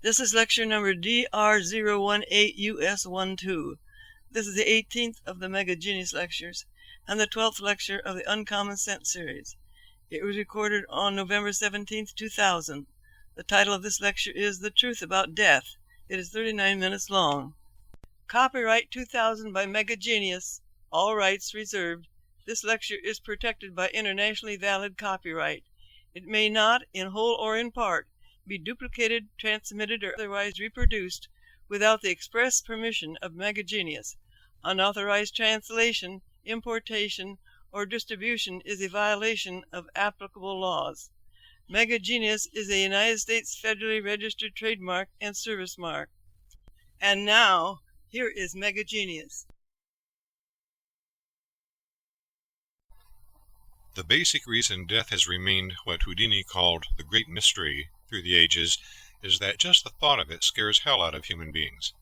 This is lecture number DR018US12. This is the 18th of the Mega Genius lectures and the 12th lecture of the Uncommon Sense series. It was recorded on November 17th, 2000. The title of this lecture is The Truth About Death. It is 39 minutes long. Copyright 2000 by Mega Genius. All rights reserved. This lecture is protected by internationally valid copyright. It may not, in whole or in part, be duplicated, transmitted, or otherwise reproduced without the express permission of Mega Genius. Unauthorized translation, importation, or distribution is a violation of applicable laws. Mega Genius is a United States federally registered trademark and service mark. And now, here is Mega Genius. The basic reason death has remained what Houdini called the great mystery through the ages is that just the thought of it scares hell out of human beings.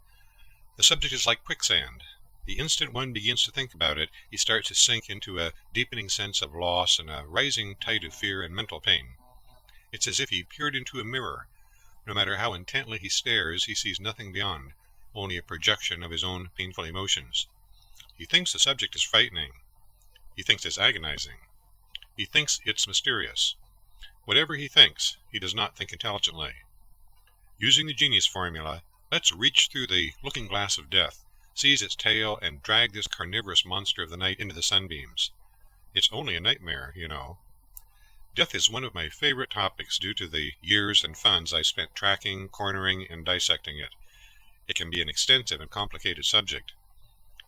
The subject is like quicksand. The instant one begins to think about it, he starts to sink into a deepening sense of loss and a rising tide of fear and mental pain. It's as if he peered into a mirror. No matter how intently he stares, he sees nothing beyond, only a projection of his own painful emotions. He thinks the subject is frightening. He thinks it's agonizing. He thinks it's mysterious. Whatever he thinks, he does not think intelligently. Using the genius formula, let's reach through the looking glass of death, seize its tail, and drag this carnivorous monster of the night into the sunbeams. It's only a nightmare, you know. Death is one of my favorite topics due to the years and funds I spent tracking, cornering, and dissecting it. It can be an extensive and complicated subject.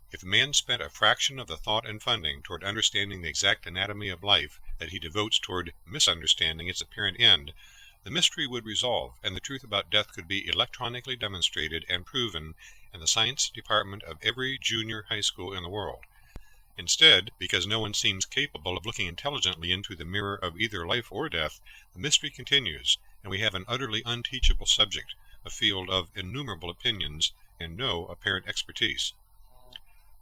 If man spent a fraction of the thought and funding toward understanding the exact anatomy of life that he devotes toward misunderstanding its apparent end, the mystery would resolve, and the truth about death could be electronically demonstrated and proven in the science department of every junior high school in the world. Instead, because no one seems capable of looking intelligently into the mirror of either life or death, the mystery continues, and we have an utterly unteachable subject, a field of innumerable opinions, and no apparent expertise.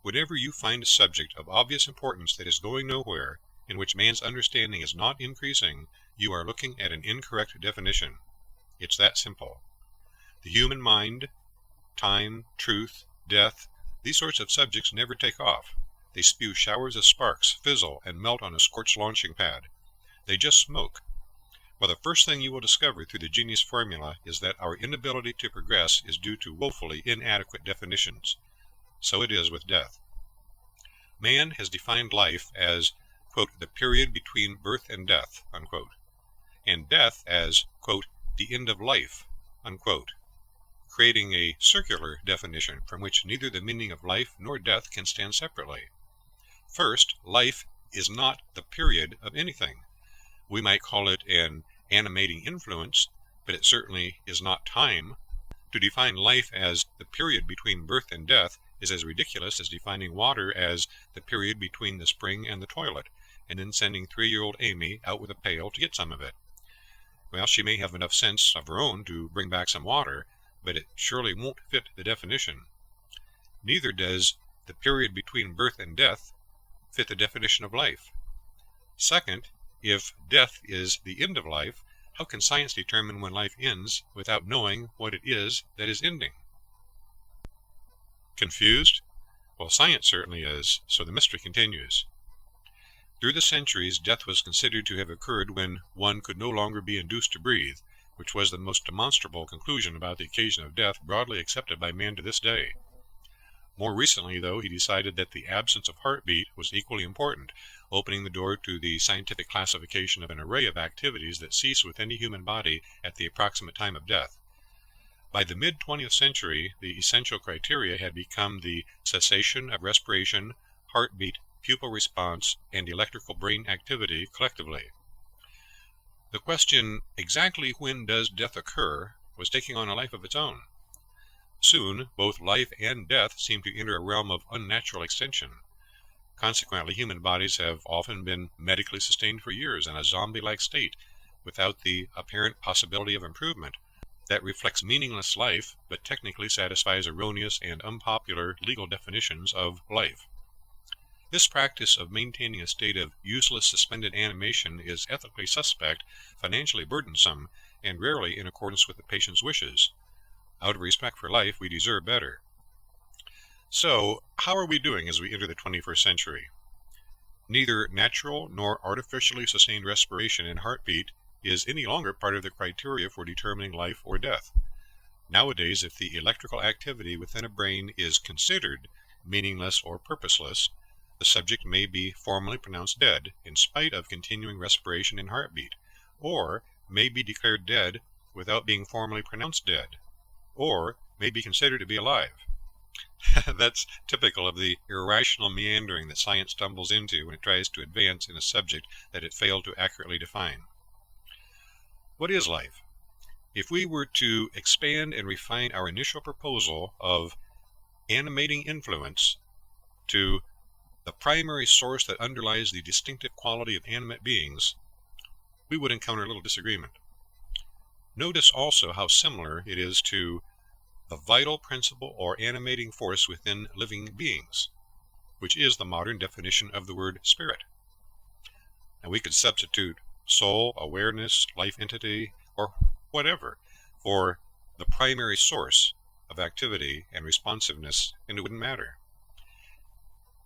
Whenever you find a subject of obvious importance that is going nowhere, in which man's understanding is not increasing, you are looking at an incorrect definition. It's that simple. The human mind, time, truth, death, these sorts of subjects never take off. They spew showers of sparks, fizzle, and melt on a scorched launching pad. They just smoke. Well, the first thing you will discover through the genius formula is that our inability to progress is due to woefully inadequate definitions. So it is with death. Man has defined life as, quote, the period between birth and death, unquote, and death as, quote, the end of life, unquote, creating a circular definition from which neither the meaning of life nor death can stand separately. First, life is not the period of anything. We might call it an animating influence, but it certainly is not time. To define life as the period between birth and death is as ridiculous as defining water as the period between the spring and the toilet, and then sending 3-year-old Amy out with a pail to get some of it. Well, she may have enough sense of her own to bring back some water, but it surely won't fit the definition. Neither does the period between birth and death fit the definition of life. Second, if death is the end of life, how can science determine when life ends without knowing what it is that is ending? Confused? Well, science certainly is, so the mystery continues. Through the centuries, death was considered to have occurred when one could no longer be induced to breathe, which was the most demonstrable conclusion about the occasion of death broadly accepted by man to this day. More recently, though, he decided that the absence of heartbeat was equally important, opening the door to the scientific classification of an array of activities that cease with any human body at the approximate time of death. By the mid-20th century, the essential criteria had become the cessation of respiration, heartbeat, pupil response, and electrical brain activity collectively. The question, exactly when does death occur, was taking on a life of its own. Soon, both life and death seemed to enter a realm of unnatural extension. Consequently, human bodies have often been medically sustained for years in a zombie-like state, without the apparent possibility of improvement, that reflects meaningless life, but technically satisfies erroneous and unpopular legal definitions of life. This practice of maintaining a state of useless suspended animation is ethically suspect, financially burdensome, and rarely in accordance with the patient's wishes. Out of respect for life, we deserve better. So, how are we doing as we enter the 21st century? Neither natural nor artificially sustained respiration and heartbeat is any longer part of the criteria for determining life or death. Nowadays, if the electrical activity within a brain is considered meaningless or purposeless, the subject may be formally pronounced dead in spite of continuing respiration and heartbeat, or may be declared dead without being formally pronounced dead, or may be considered to be alive. That's typical of the irrational meandering that science stumbles into when it tries to advance in a subject that it failed to accurately define. What is life? If we were to expand and refine our initial proposal of animating influence to the primary source that underlies the distinctive quality of animate beings, we would encounter a little disagreement. Notice also how similar it is to the vital principle or animating force within living beings, which is the modern definition of the word spirit. Now we could substitute soul, awareness, life entity, or whatever for the primary source of activity and responsiveness, and it wouldn't matter.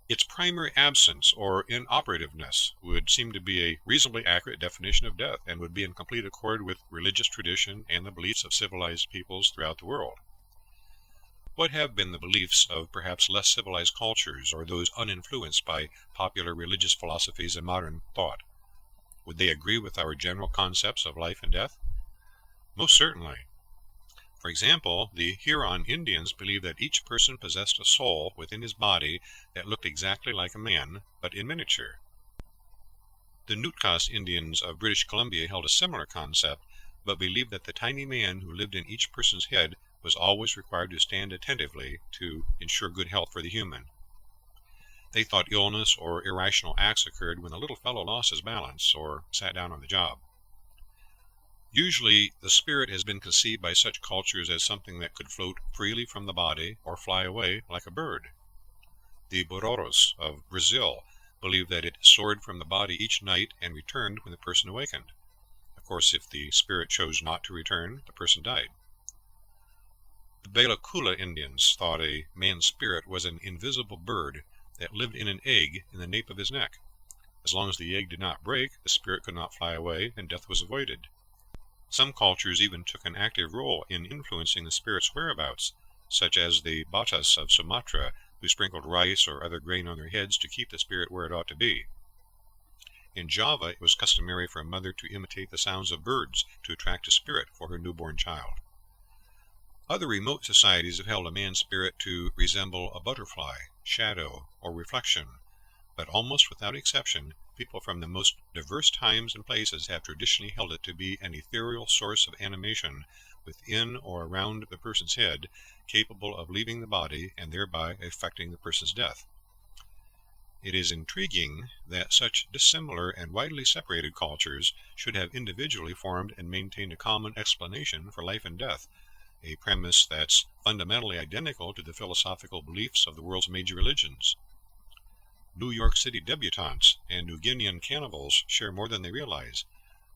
Its primary absence or inoperativeness would seem to be a reasonably accurate definition of death, and would be in complete accord with religious tradition and the beliefs of civilized peoples throughout the world. What have been the beliefs of perhaps less civilized cultures, or those uninfluenced by popular religious philosophies and modern thought? Would they agree with our general concepts of life and death? Most certainly. For example, the Huron Indians believed that each person possessed a soul within his body that looked exactly like a man, but in miniature. The Nootkos Indians of British Columbia held a similar concept, but believed that the tiny man who lived in each person's head was always required to stand attentively to ensure good health for the human. They thought illness or irrational acts occurred when the little fellow lost his balance or sat down on the job. Usually, the spirit has been conceived by such cultures as something that could float freely from the body or fly away like a bird. The Bororos of Brazil believed that it soared from the body each night and returned when the person awakened. Of course, if the spirit chose not to return, the person died. The Bela Kula Indians thought a man's spirit was an invisible bird that lived in an egg in the nape of his neck. As long as the egg did not break, the spirit could not fly away, and death was avoided. Some cultures even took an active role in influencing the spirit's whereabouts, such as the Batas of Sumatra, who sprinkled rice or other grain on their heads to keep the spirit where it ought to be. In Java, it was customary for a mother to imitate the sounds of birds to attract a spirit for her newborn child. Other remote societies have held a man's spirit to resemble a butterfly, shadow, or reflection, but almost without exception, people from the most diverse times and places have traditionally held it to be an ethereal source of animation within or around the person's head, capable of leaving the body and thereby affecting the person's death. It is intriguing that such dissimilar and widely separated cultures should have individually formed and maintained a common explanation for life and death, a premise that's fundamentally identical to the philosophical beliefs of the world's major religions. New York City debutantes and New Guinean cannibals share more than they realize.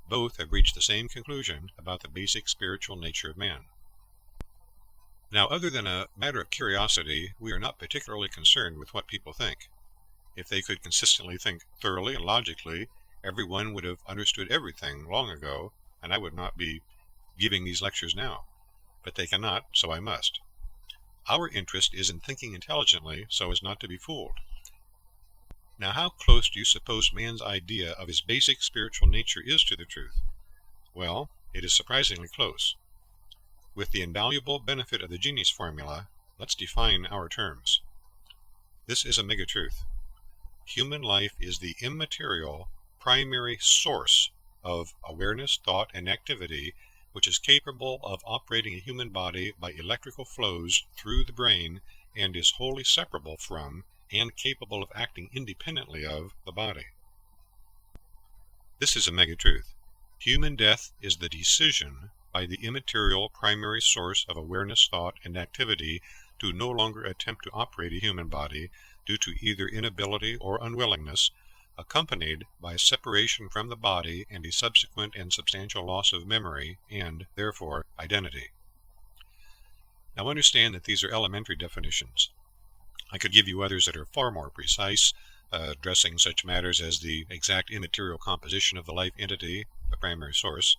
Both have reached the same conclusion about the basic spiritual nature of man. Now, other than a matter of curiosity, we are not particularly concerned with what people think. If they could consistently think thoroughly and logically, everyone would have understood everything long ago, and I would not be giving these lectures now. But they cannot, so I must. Our interest is in thinking intelligently so as not to be fooled. Now, how close do you suppose man's idea of his basic spiritual nature is to the truth? Well, it is surprisingly close. With the invaluable benefit of the Genius formula, let's define our terms. This is a mega-truth. Human life is the immaterial, primary source of awareness, thought, and activity, which is capable of operating a human body by electrical flows through the brain and is wholly separable from and capable of acting independently of the body. This is a mega-truth. Human death is the decision by the immaterial primary source of awareness, thought, and activity to no longer attempt to operate a human body due to either inability or unwillingness, accompanied by separation from the body and a subsequent and substantial loss of memory and, therefore, identity. Now understand that these are elementary definitions. I could give you others that are far more precise, addressing such matters as the exact immaterial composition of the life entity, the primary source,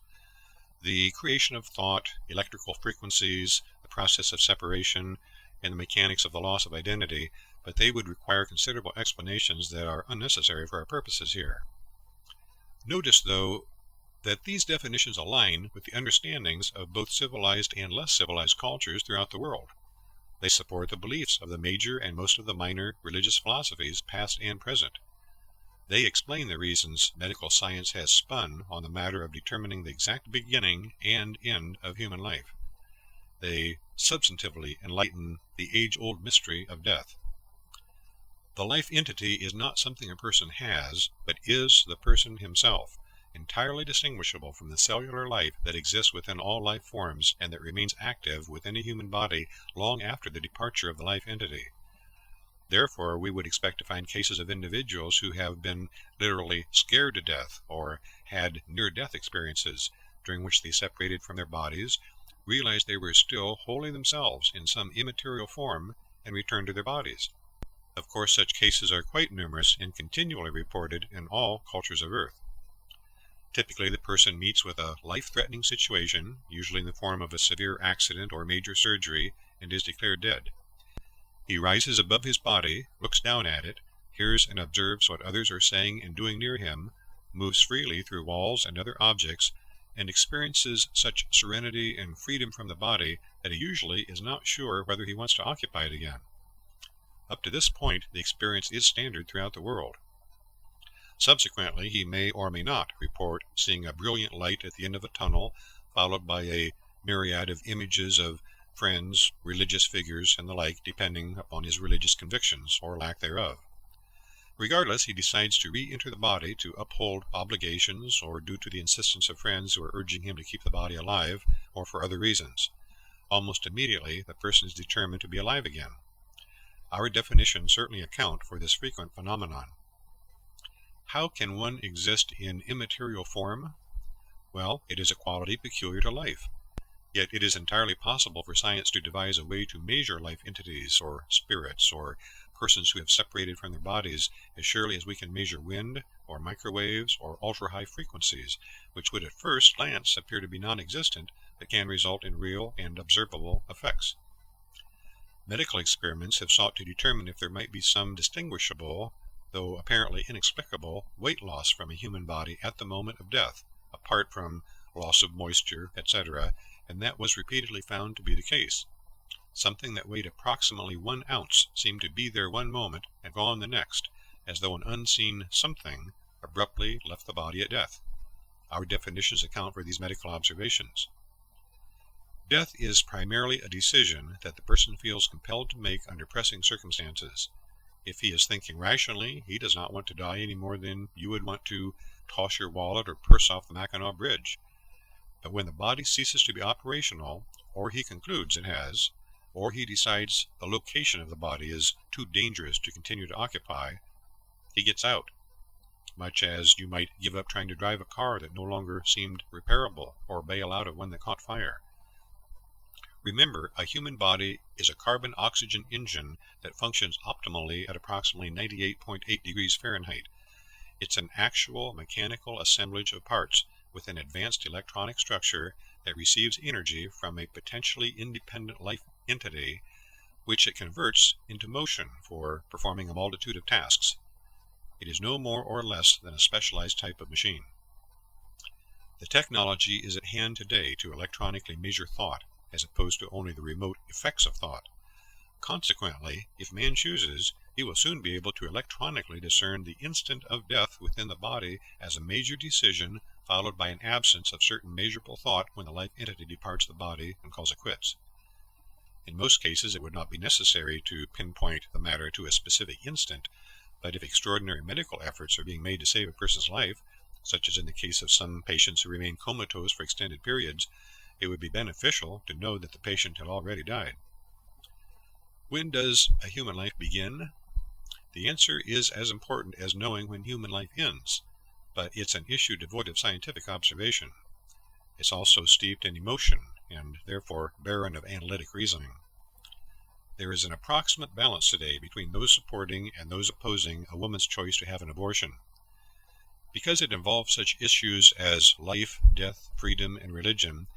the creation of thought, electrical frequencies, the process of separation, and the mechanics of the loss of identity, but they would require considerable explanations that are unnecessary for our purposes here. Notice, though, that these definitions align with the understandings of both civilized and less civilized cultures throughout the world. They support the beliefs of the major and most of the minor religious philosophies, past and present. They explain the reasons medical science has spun on the matter of determining the exact beginning and end of human life. They substantively enlighten the age-old mystery of death. The life entity is not something a person has, but is the person himself, entirely distinguishable from the cellular life that exists within all life forms and that remains active within a human body long after the departure of the life entity. Therefore, we would expect to find cases of individuals who have been literally scared to death or had near-death experiences during which they separated from their bodies, realized they were still wholly themselves in some immaterial form, and returned to their bodies. Of course, such cases are quite numerous and continually reported in all cultures of Earth. Typically, the person meets with a life-threatening situation, usually in the form of a severe accident or major surgery, and is declared dead. He rises above his body, looks down at it, hears and observes what others are saying and doing near him, moves freely through walls and other objects, and experiences such serenity and freedom from the body that he usually is not sure whether he wants to occupy it again. Up to this point, the experience is standard throughout the world. Subsequently, he may or may not report seeing a brilliant light at the end of a tunnel, followed by a myriad of images of friends, religious figures, and the like, depending upon his religious convictions or lack thereof. Regardless, he decides to re-enter the body to uphold obligations, or due to the insistence of friends who are urging him to keep the body alive, or for other reasons. Almost immediately, the person is determined to be alive again. Our definitions certainly account for this frequent phenomenon. How can one exist in immaterial form? Well, it is a quality peculiar to life. Yet it is entirely possible for science to devise a way to measure life entities, or spirits, or persons who have separated from their bodies, as surely as we can measure wind, or microwaves, or ultra-high frequencies, which would at first glance appear to be non-existent, but can result in real and observable effects. Medical experiments have sought to determine if there might be some distinguishable, though apparently inexplicable, weight loss from a human body at the moment of death, apart from loss of moisture, etc., and that was repeatedly found to be the case. Something that weighed approximately 1 ounce seemed to be there one moment and gone the next, as though an unseen something abruptly left the body at death. Our definitions account for these medical observations. Death is primarily a decision that the person feels compelled to make under pressing circumstances. If he is thinking rationally, he does not want to die any more than you would want to toss your wallet or purse off the Mackinac Bridge. But when the body ceases to be operational, or he concludes it has, or he decides the location of the body is too dangerous to continue to occupy, he gets out, much as you might give up trying to drive a car that no longer seemed repairable, or bail out of one that caught fire. Remember, a human body is a carbon-oxygen engine that functions optimally at approximately 98.8 degrees Fahrenheit. It's an actual mechanical assemblage of parts with an advanced electronic structure that receives energy from a potentially independent life entity, which it converts into motion for performing a multitude of tasks. It is no more or less than a specialized type of machine. The technology is at hand today to electronically measure thought, as opposed to only the remote effects of thought. Consequently, if man chooses, he will soon be able to electronically discern the instant of death within the body as a major decision, followed by an absence of certain measurable thought when the life entity departs the body and calls it quits. In most cases, it would not be necessary to pinpoint the matter to a specific instant, but if extraordinary medical efforts are being made to save a person's life, such as in the case of some patients who remain comatose for extended periods, it would be beneficial to know that the patient had already died. When does a human life begin? The answer is as important as knowing when human life ends, but it's an issue devoid of scientific observation. It's also steeped in emotion, and therefore barren of analytic reasoning. There is an approximate balance today between those supporting and those opposing a woman's choice to have an abortion. Because it involves such issues as life, death, freedom, and religion,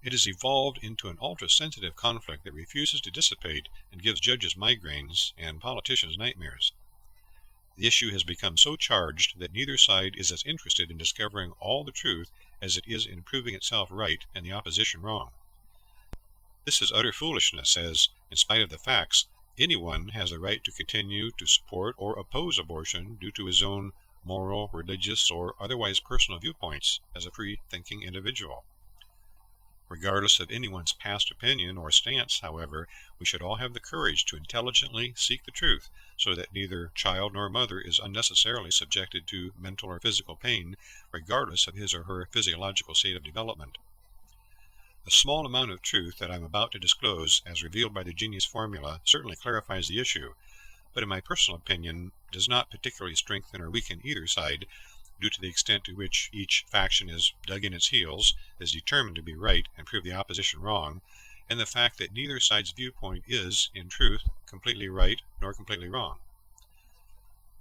it has evolved into an ultra-sensitive conflict that refuses to dissipate and gives judges migraines and politicians nightmares. The issue has become so charged that neither side is as interested in discovering all the truth as it is in proving itself right and the opposition wrong. This is utter foolishness, as, in spite of the facts, anyone has the right to continue to support or oppose abortion due to his own moral, religious, or otherwise personal viewpoints as a free-thinking individual. Regardless of anyone's past opinion or stance, however, we should all have the courage to intelligently seek the truth so that neither child nor mother is unnecessarily subjected to mental or physical pain, regardless of his or her physiological state of development. The small amount of truth that I am about to disclose, as revealed by the Genius formula, certainly clarifies the issue, but in my personal opinion does not particularly strengthen or weaken either side, due to the extent to which each faction is dug in its heels, is determined to be right and prove the opposition wrong, and the fact that neither side's viewpoint is, in truth, completely right nor completely wrong.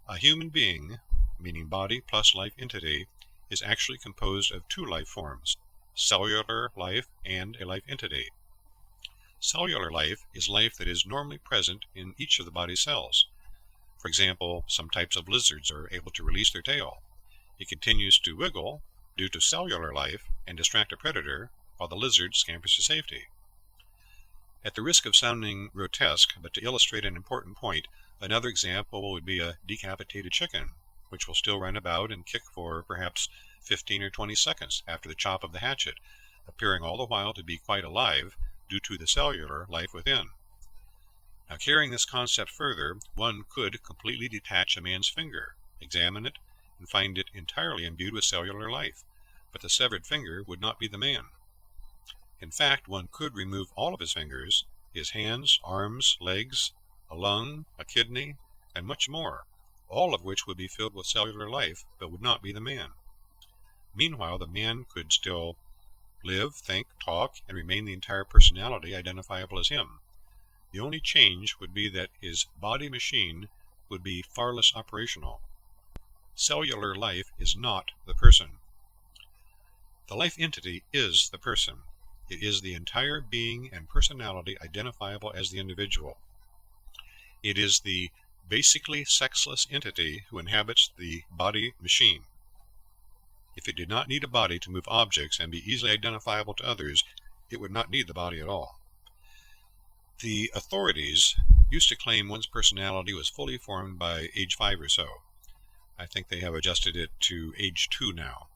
A human being, meaning body plus life entity, is actually composed of two life forms, cellular life and a life entity. Cellular life is life that is normally present in each of the body's cells. For example, some types of lizards are able to release their tail. It continues to wiggle due to cellular life and distract a predator while the lizard scampers to safety. At the risk of sounding grotesque, but to illustrate an important point, another example would be a decapitated chicken, which will still run about and kick for perhaps 15 or 20 seconds after the chop of the hatchet, appearing all the while to be quite alive due to the cellular life within. Now, carrying this concept further, one could completely detach a man's finger, examine it, and find it entirely imbued with cellular life, but the severed finger would not be the man. In fact, one could remove all of his fingers, his hands, arms, legs, a lung, a kidney, and much more, all of which would be filled with cellular life, but would not be the man. Meanwhile, the man could still live, think, talk, and remain the entire personality identifiable as him. The only change would be that his body machine would be far less operational. Cellular life is not the person. The life entity is the person. It is the entire being and personality identifiable as the individual. It is the basically sexless entity who inhabits the body machine. If it did not need a body to move objects and be easily identifiable to others, it would not need the body at all. The authorities used to claim one's personality was fully formed by age 5 or so. I think they have adjusted it to age 2 now.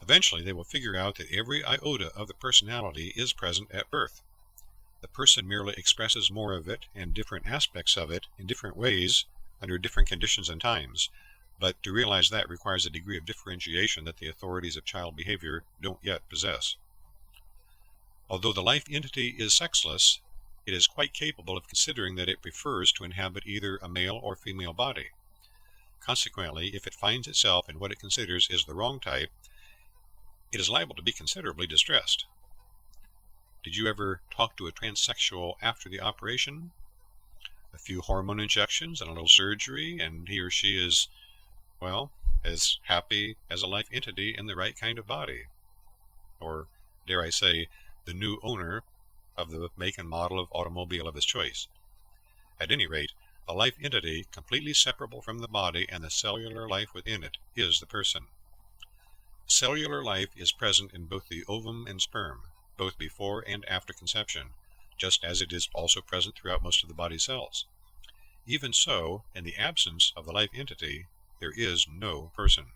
Eventually, they will figure out that every iota of the personality is present at birth. The person merely expresses more of it and different aspects of it in different ways under different conditions and times, but to realize that requires a degree of differentiation that the authorities of child behavior don't yet possess. Although the life entity is sexless, it is quite capable of considering that it prefers to inhabit either a male or female body. Consequently, if it finds itself in what it considers is the wrong type, it is liable to be considerably distressed. Did you ever talk to a transsexual after the operation? A few hormone injections and a little surgery, and he or she is, well, as happy as a life entity in the right kind of body. Or, dare I say, the new owner of the make and model of automobile of his choice. At any rate, a life entity completely separable from the body and the cellular life within it is the person. Cellular life is present in both the ovum and sperm, both before and after conception, just as it is also present throughout most of the body cells. Even so, in the absence of the life entity, there is no person.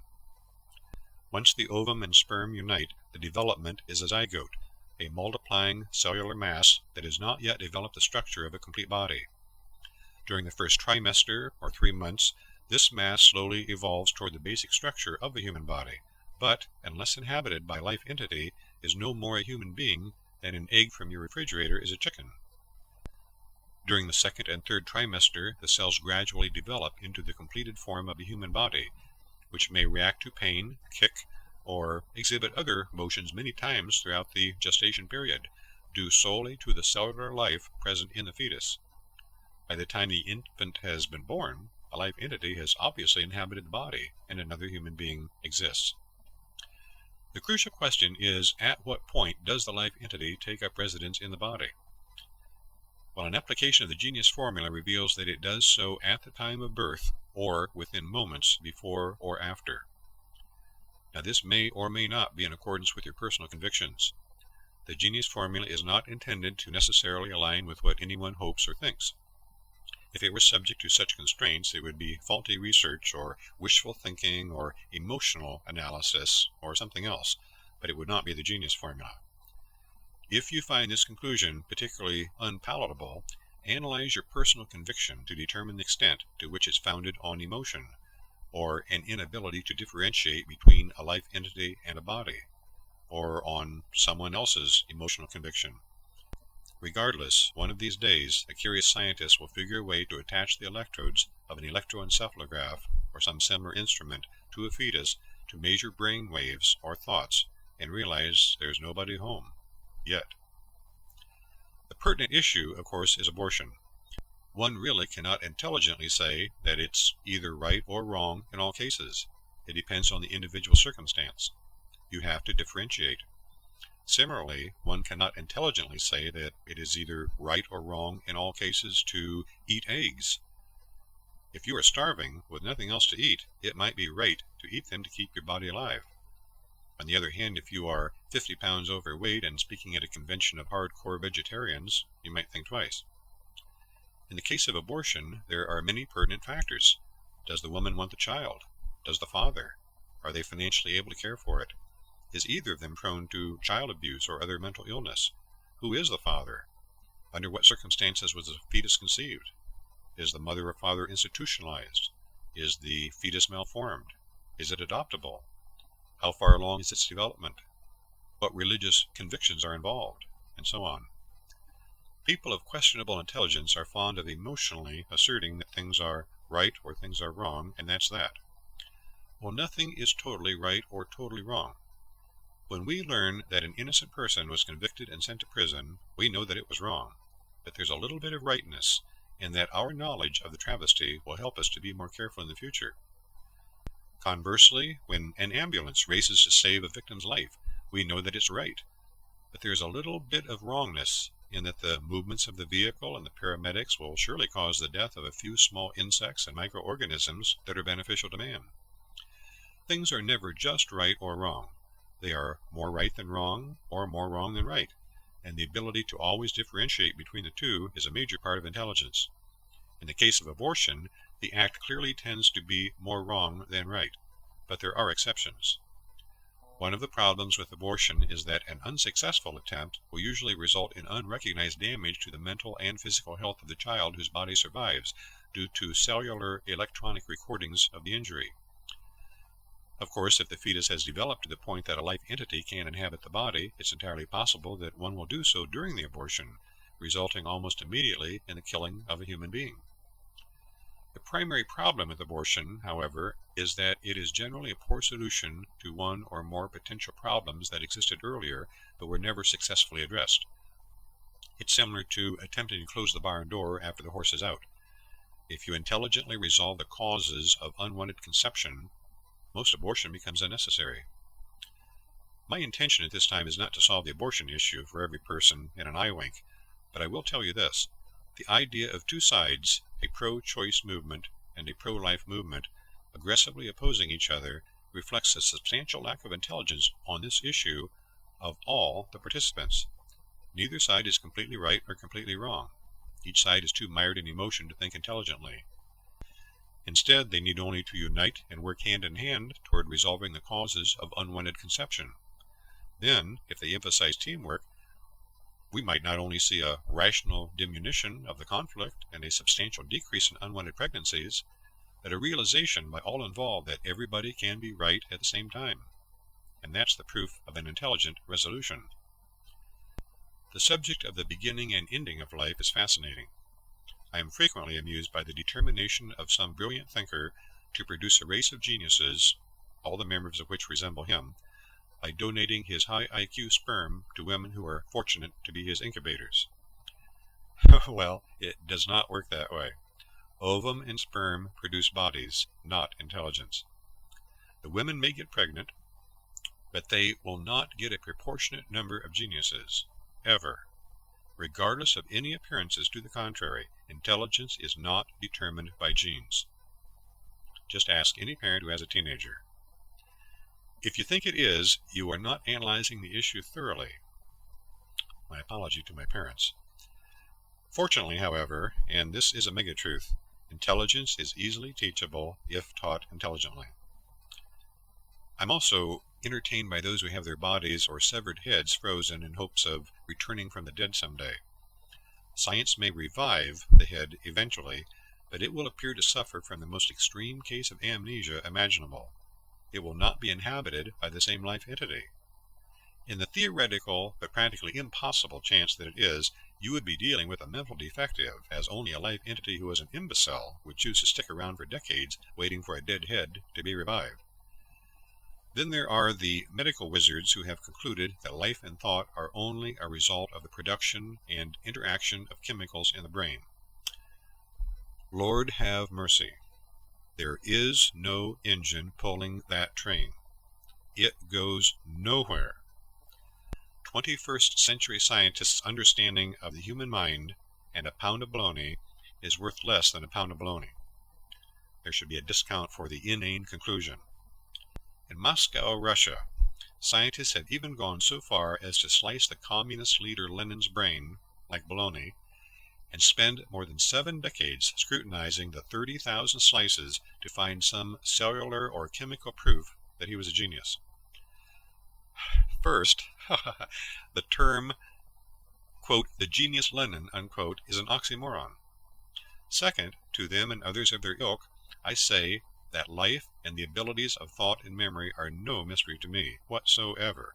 Once the ovum and sperm unite, the development is a zygote, a multiplying cellular mass that has not yet developed the structure of a complete body. During the first trimester, or 3 months, this mass slowly evolves toward the basic structure of the human body, but, unless inhabited by life entity, is no more a human being than an egg from your refrigerator is a chicken. During the second and third trimester, the cells gradually develop into the completed form of a human body, which may react to pain, kick, or exhibit other motions many times throughout the gestation period, due solely to the cellular life present in the fetus. By the time the infant has been born, a life entity has obviously inhabited the body, and another human being exists. The crucial question is, at what point does the life entity take up residence in the body? Well, an application of the Genius formula reveals that it does so at the time of birth, or within moments before or after. Now, this may or may not be in accordance with your personal convictions. The Genius formula is not intended to necessarily align with what anyone hopes or thinks. If it were subject to such constraints, it would be faulty research, or wishful thinking, or emotional analysis, or something else, but it would not be the Genius formula. If you find this conclusion particularly unpalatable, analyze your personal conviction to determine the extent to which it's founded on emotion, or an inability to differentiate between a life entity and a body, or on someone else's emotional conviction. Regardless, one of these days, a curious scientist will figure a way to attach the electrodes of an electroencephalograph or some similar instrument to a fetus to measure brain waves or thoughts and realize there's nobody home. Yet. The pertinent issue, of course, is abortion. One really cannot intelligently say that it's either right or wrong in all cases. It depends on the individual circumstance. You have to differentiate. Similarly, one cannot intelligently say that it is either right or wrong in all cases to eat eggs. If you are starving with nothing else to eat, it might be right to eat them to keep your body alive. On the other hand, if you are 50 pounds overweight and speaking at a convention of hardcore vegetarians, you might think twice. In the case of abortion, there are many pertinent factors. Does the woman want the child? Does the father? Are they financially able to care for it? Is either of them prone to child abuse or other mental illness? Who is the father? Under what circumstances was the fetus conceived? Is the mother or father institutionalized? Is the fetus malformed? Is it adoptable? How far along is its development? What religious convictions are involved? And so on. People of questionable intelligence are fond of emotionally asserting that things are right or things are wrong, and that's that. Well, nothing is totally right or totally wrong. When we learn that an innocent person was convicted and sent to prison, we know that it was wrong, but there's a little bit of rightness, and that our knowledge of the travesty will help us to be more careful in the future. Conversely, when an ambulance races to save a victim's life, we know that it's right, but there's a little bit of wrongness in that the movements of the vehicle and the paramedics will surely cause the death of a few small insects and microorganisms that are beneficial to man. Things are never just right or wrong. They are more right than wrong, or more wrong than right, and the ability to always differentiate between the two is a major part of intelligence. In the case of abortion, the act clearly tends to be more wrong than right, but there are exceptions. One of the problems with abortion is that an unsuccessful attempt will usually result in unrecognized damage to the mental and physical health of the child whose body survives due to cellular electronic recordings of the injury. Of course, if the fetus has developed to the point that a life entity can inhabit the body, it's entirely possible that one will do so during the abortion, resulting almost immediately in the killing of a human being. The primary problem with abortion, however, is that it is generally a poor solution to one or more potential problems that existed earlier but were never successfully addressed. It's similar to attempting to close the barn door after the horse is out. If you intelligently resolve the causes of unwanted conception, most abortion becomes unnecessary. My intention at this time is not to solve the abortion issue for every person in an eye wink, but I will tell you this. The idea of two sides, a pro-choice movement and a pro-life movement, aggressively opposing each other, reflects a substantial lack of intelligence on this issue of all the participants. Neither side is completely right or completely wrong. Each side is too mired in emotion to think intelligently. Instead, they need only to unite and work hand in hand toward resolving the causes of unwanted conception. Then, if they emphasize teamwork, we might not only see a rational diminution of the conflict and a substantial decrease in unwanted pregnancies, but a realization by all involved that everybody can be right at the same time. And that's the proof of an intelligent resolution. The subject of the beginning and ending of life is fascinating. I am frequently amused by the determination of some brilliant thinker to produce a race of geniuses, all the members of which resemble him, by donating his high IQ sperm to women who are fortunate to be his incubators. Well, it does not work that way. Ovum and sperm produce bodies, not intelligence. The women may get pregnant, but they will not get a proportionate number of geniuses, ever. Regardless of any appearances to the contrary, intelligence is not determined by genes. Just ask any parent who has a teenager. If you think it is, you are not analyzing the issue thoroughly. My apology to my parents. Fortunately, however, and this is a mega-truth, intelligence is easily teachable if taught intelligently. I'm also entertained by those who have their bodies or severed heads frozen in hopes of returning from the dead someday. Science may revive the head eventually, but it will appear to suffer from the most extreme case of amnesia imaginable. It will not be inhabited by the same life entity. In the theoretical but practically impossible chance that it is, you would be dealing with a mental defective, as only a life entity who is an imbecile would choose to stick around for decades waiting for a dead head to be revived. Then there are the medical wizards who have concluded that life and thought are only a result of the production and interaction of chemicals in the brain. Lord have mercy. There is no engine pulling that train. It goes nowhere. 21st century scientists' understanding of the human mind and a pound of bologna is worth less than a pound of bologna. There should be a discount for the inane conclusion. In Moscow, Russia, scientists have even gone so far as to slice the communist leader Lenin's brain, like bologna, and spend more than 7 decades scrutinizing the 30,000 slices to find some cellular or chemical proof that he was a genius. First, the term, quote, the genius Lenin, unquote, is an oxymoron. Second, to them and others of their ilk, I say that life and the abilities of thought and memory are no mystery to me whatsoever.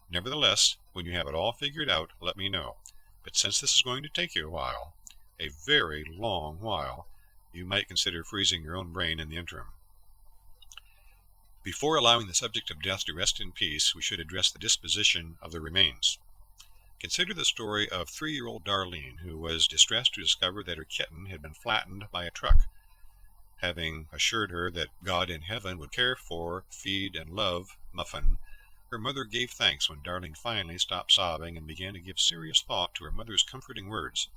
Nevertheless, when you have it all figured out, let me know. But since this is going to take you a while, a very long while, you might consider freezing your own brain in the interim. Before allowing the subject of death to rest in peace, we should address the disposition of the remains. Consider the story of 3-year-old Darlene, who was distressed to discover that her kitten had been flattened by a truck. Having assured her that God in heaven would care for, feed, and love Muffin, her mother gave thanks when Darlene finally stopped sobbing and began to give serious thought to her mother's comforting words.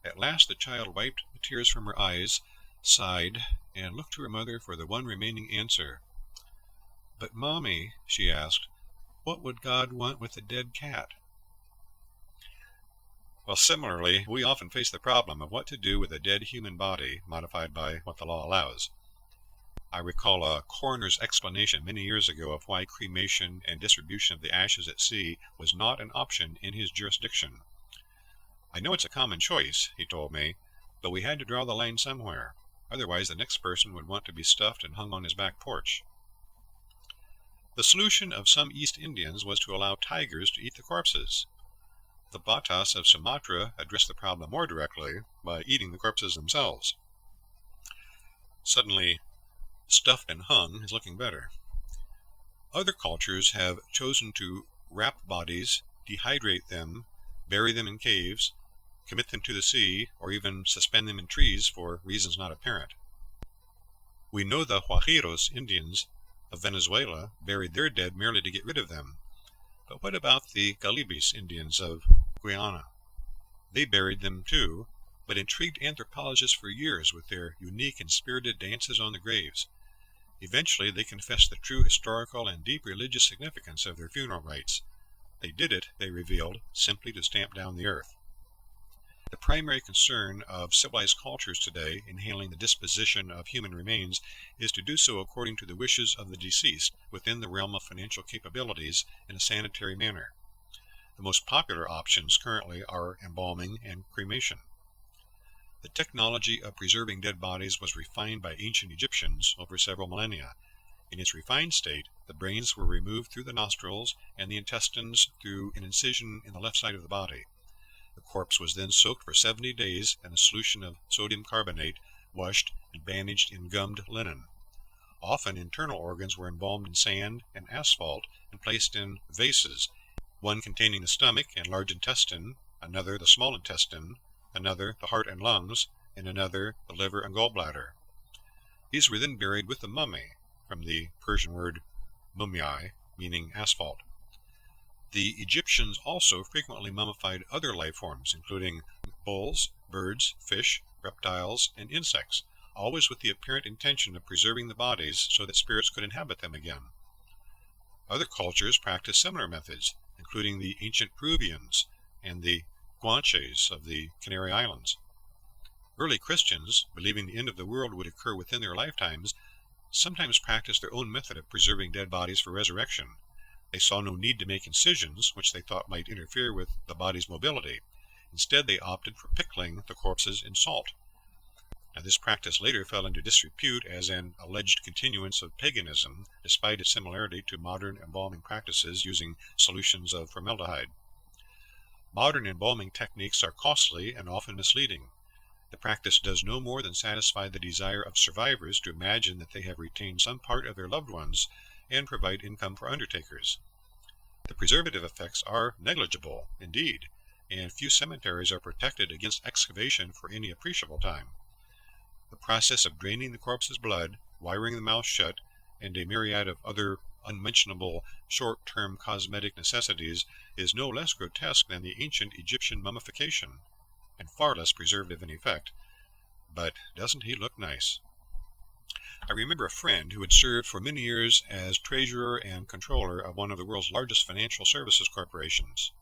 At last the child wiped the tears from her eyes, sighed, and looked to her mother for the one remaining answer. "But, Mommy," she asked, "what would God want with a dead cat?" Well, similarly, we often face the problem of what to do with a dead human body modified by what the law allows. I recall a coroner's explanation many years ago of why cremation and distribution of the ashes at sea was not an option in his jurisdiction. "I know it's a common choice," he told me, "but we had to draw the line somewhere. Otherwise the next person would want to be stuffed and hung on his back porch." The solution of some East Indians was to allow tigers to eat the corpses. The Batas of Sumatra addressed the problem more directly by eating the corpses themselves. Suddenly, stuffed and hung is looking better. Other cultures have chosen to wrap bodies, dehydrate them, bury them in caves, commit them to the sea, or even suspend them in trees for reasons not apparent. We know the Guajiros Indians of Venezuela buried their dead merely to get rid of them. But what about the Galibis Indians of Guyana? They buried them too, but intrigued anthropologists for years with their unique and spirited dances on the graves. Eventually they confessed the true historical and deep religious significance of their funeral rites. They did it, they revealed, simply to stamp down the earth. The primary concern of civilized cultures today in handling the disposition of human remains is to do so according to the wishes of the deceased within the realm of financial capabilities in a sanitary manner. The most popular options currently are embalming and cremation. The technology of preserving dead bodies was refined by ancient Egyptians over several millennia. In its refined state, the brains were removed through the nostrils and the intestines through an incision in the left side of the body. The corpse was then soaked for 70 days in a solution of sodium carbonate, washed, and bandaged in gummed linen. Often internal organs were embalmed in sand and asphalt and placed in vases, one containing the stomach and large intestine, another the small intestine, another the heart and lungs, and another the liver and gallbladder. These were then buried with the mummy, from the Persian word mumyai, meaning asphalt. The Egyptians also frequently mummified other life forms, including bulls, birds, fish, reptiles, and insects, always with the apparent intention of preserving the bodies so that spirits could inhabit them again. Other cultures practiced similar methods, including the ancient Peruvians and the Guanches of the Canary Islands. Early Christians, believing the end of the world would occur within their lifetimes, sometimes practiced their own method of preserving dead bodies for resurrection. They saw no need to make incisions, which they thought might interfere with the body's mobility. Instead, they opted for pickling the corpses in salt. Now, this practice later fell into disrepute as an alleged continuance of paganism, despite its similarity to modern embalming practices using solutions of formaldehyde. Modern embalming techniques are costly and often misleading. The practice does no more than satisfy the desire of survivors to imagine that they have retained some part of their loved ones and provide income for undertakers. The preservative effects are negligible, indeed, and few cemeteries are protected against excavation for any appreciable time. The process of draining the corpse's blood, wiring the mouth shut, and a myriad of other unmentionable short-term cosmetic necessities is no less grotesque than the ancient Egyptian mummification, and far less preservative in effect. But doesn't he look nice? I remember a friend who had served for many years as treasurer and controller of one of the world's largest financial services corporations.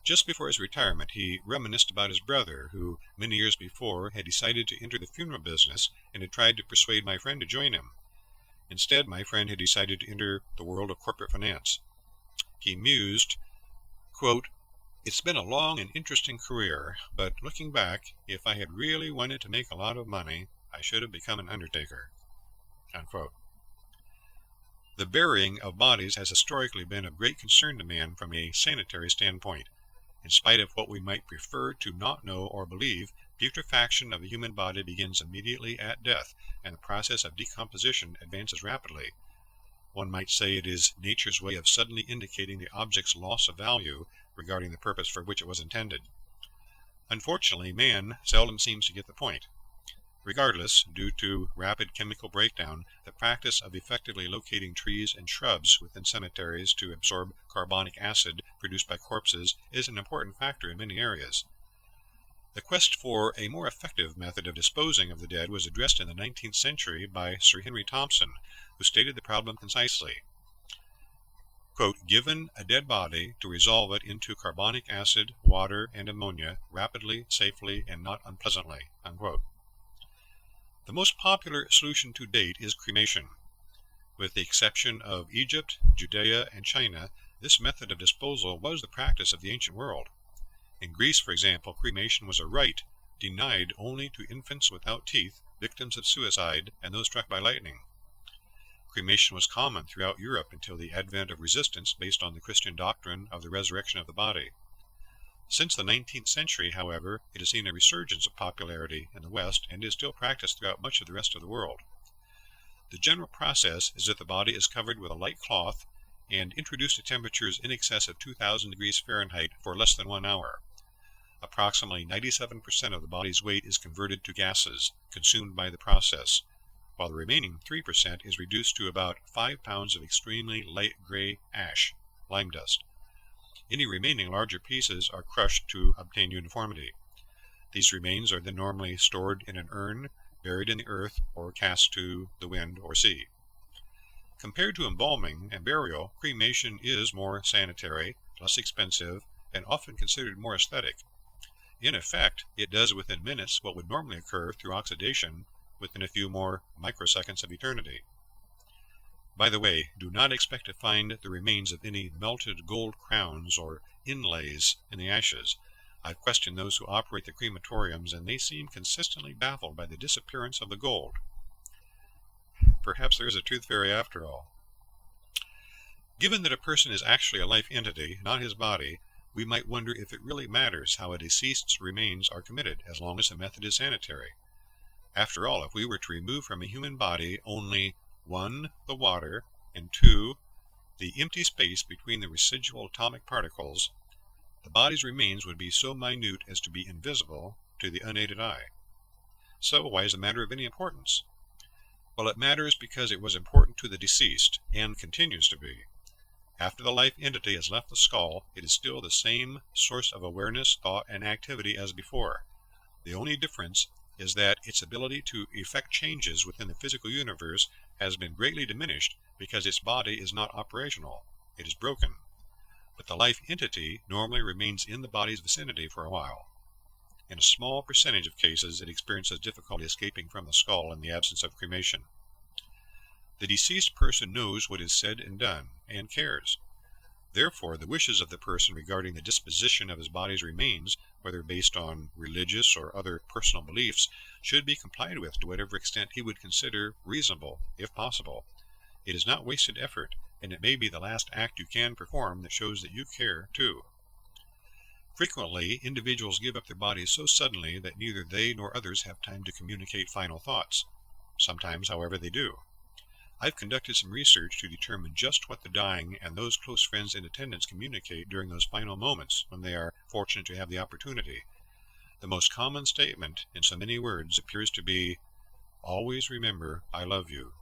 Just before his retirement, he reminisced about his brother, who many years before had decided to enter the funeral business and had tried to persuade my friend to join him. Instead, my friend had decided to enter the world of corporate finance. He mused, quote, "It's been a long and interesting career, but looking back, if I had really wanted to make a lot of money, I should have become an undertaker." Unquote. The burying of bodies has historically been of great concern to man from a sanitary standpoint. In spite of what we might prefer to not know or believe, putrefaction of the human body begins immediately at death, and the process of decomposition advances rapidly. One might say it is nature's way of suddenly indicating the object's loss of value regarding the purpose for which it was intended. Unfortunately, man seldom seems to get the point. Regardless, due to rapid chemical breakdown, the practice of effectively locating trees and shrubs within cemeteries to absorb carbonic acid produced by corpses is an important factor in many areas. The quest for a more effective method of disposing of the dead was addressed in the 19th century by Sir Henry Thompson, who stated the problem concisely. Quote, "Given a dead body, to resolve it into carbonic acid, water, and ammonia rapidly, safely, and not unpleasantly." Unquote. The most popular solution to date is cremation. With the exception of Egypt, Judea, and China, this method of disposal was the practice of the ancient world. In Greece, for example, cremation was a rite denied only to infants without teeth, victims of suicide, and those struck by lightning. Cremation was common throughout Europe until the advent of resistance based on the Christian doctrine of the resurrection of the body. Since the 19th century, however, it has seen a resurgence of popularity in the West and is still practiced throughout much of the rest of the world. The general process is that the body is covered with a light cloth and introduced to temperatures in excess of 2,000 degrees Fahrenheit for less than 1 hour. Approximately 97% of the body's weight is converted to gases consumed by the process, while the remaining 3% is reduced to about 5 pounds of extremely light gray ash, lime dust. Any remaining larger pieces are crushed to obtain uniformity. These remains are then normally stored in an urn, buried in the earth, or cast to the wind or sea. Compared to embalming and burial, cremation is more sanitary, less expensive, and often considered more aesthetic. In effect, it does within minutes what would normally occur through oxidation within a few more microseconds of eternity. By the way, do not expect to find the remains of any melted gold crowns or inlays in the ashes. I've questioned those who operate the crematoriums, and they seem consistently baffled by the disappearance of the gold. Perhaps there is a tooth fairy after all. Given that a person is actually a life entity, not his body, we might wonder if it really matters how a deceased's remains are committed, as long as the method is sanitary. After all, if we were to remove from a human body only 1. The water, and 2. The empty space between the residual atomic particles, the body's remains would be so minute as to be invisible to the unaided eye. So why is the matter of any importance? Well, it matters because it was important to the deceased, and continues to be. After the life entity has left the skull, it is still the same source of awareness, thought, and activity as before. The only difference is that its ability to effect changes within the physical universe has been greatly diminished because its body is not operational. It is broken. But the life entity normally remains in the body's vicinity for a while. In a small percentage of cases, it experiences difficulty escaping from the skull in the absence of cremation. The deceased person knows what is said and done, and cares. Therefore, the wishes of the person regarding the disposition of his body's remains, whether based on religious or other personal beliefs, should be complied with to whatever extent he would consider reasonable, if possible. It is not wasted effort, and it may be the last act you can perform that shows that you care, too. Frequently, individuals give up their bodies so suddenly that neither they nor others have time to communicate final thoughts. Sometimes, however, they do. I've conducted some research to determine just what the dying and those close friends in attendance communicate during those final moments when they are fortunate to have the opportunity. The most common statement, in so many words, appears to be, "Always remember, I love you."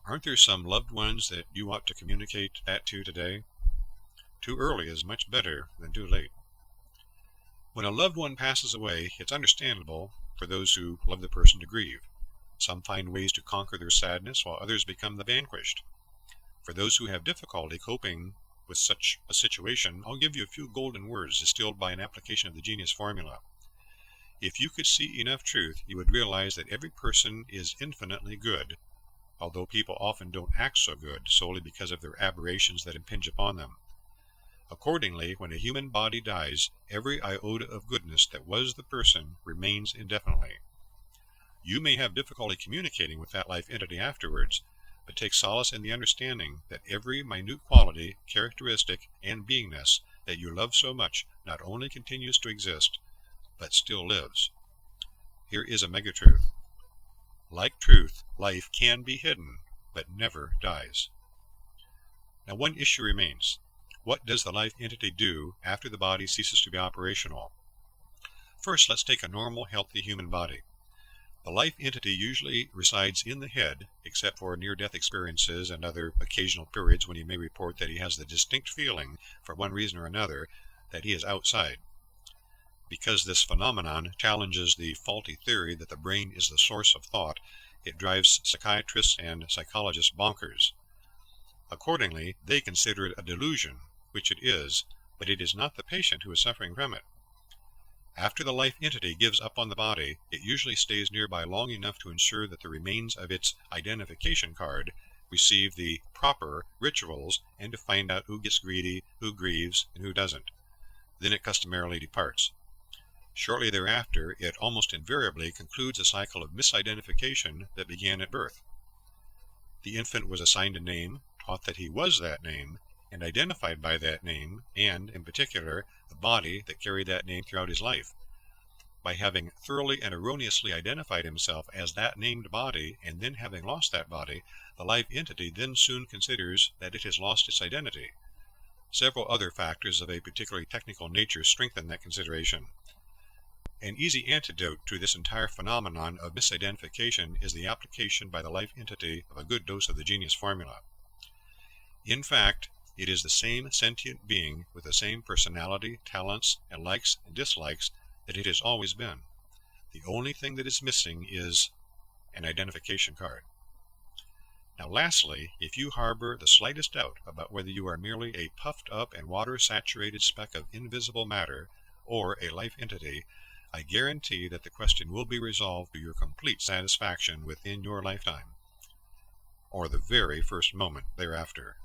Aren't there some loved ones that you ought to communicate that to today? Too early is much better than too late. When a loved one passes away, it's understandable for those who love the person to grieve. Some find ways to conquer their sadness, while others become the vanquished. For those who have difficulty coping with such a situation, I'll give you a few golden words distilled by an application of the Genius Formula. If you could see enough truth, you would realize that every person is infinitely good, although people often don't act so good solely because of their aberrations that impinge upon them. Accordingly, when a human body dies, every iota of goodness that was the person remains indefinitely. You may have difficulty communicating with that life entity afterwards, but take solace in the understanding that every minute quality, characteristic, and beingness that you love so much not only continues to exist, but still lives. Here is a megatruth. Like truth, life can be hidden, but never dies. Now, one issue remains. What does the life entity do after the body ceases to be operational? First, let's take a normal, healthy human body. The life entity usually resides in the head, except for near-death experiences and other occasional periods when he may report that he has the distinct feeling, for one reason or another, that he is outside. Because this phenomenon challenges the faulty theory that the brain is the source of thought, it drives psychiatrists and psychologists bonkers. Accordingly, they consider it a delusion, which it is, but it is not the patient who is suffering from it. After the life entity gives up on the body, it usually stays nearby long enough to ensure that the remains of its identification card receive the proper rituals and to find out who gets greedy, who grieves, and who doesn't. Then it customarily departs. Shortly thereafter, it almost invariably concludes a cycle of misidentification that began at birth. The infant was assigned a name, taught that he was that name, and identified by that name, and, in particular, the body that carried that name throughout his life. By having thoroughly and erroneously identified himself as that named body, and then having lost that body, the life entity then soon considers that it has lost its identity. Several other factors of a particularly technical nature strengthen that consideration. An easy antidote to this entire phenomenon of misidentification is the application by the life entity of a good dose of the Genius Formula. In fact, it is the same sentient being with the same personality, talents, and likes and dislikes that it has always been. The only thing that is missing is an identification card. Now lastly, if you harbor the slightest doubt about whether you are merely a puffed up and water-saturated speck of invisible matter or a life entity, I guarantee that the question will be resolved to your complete satisfaction within your lifetime, or the very first moment thereafter.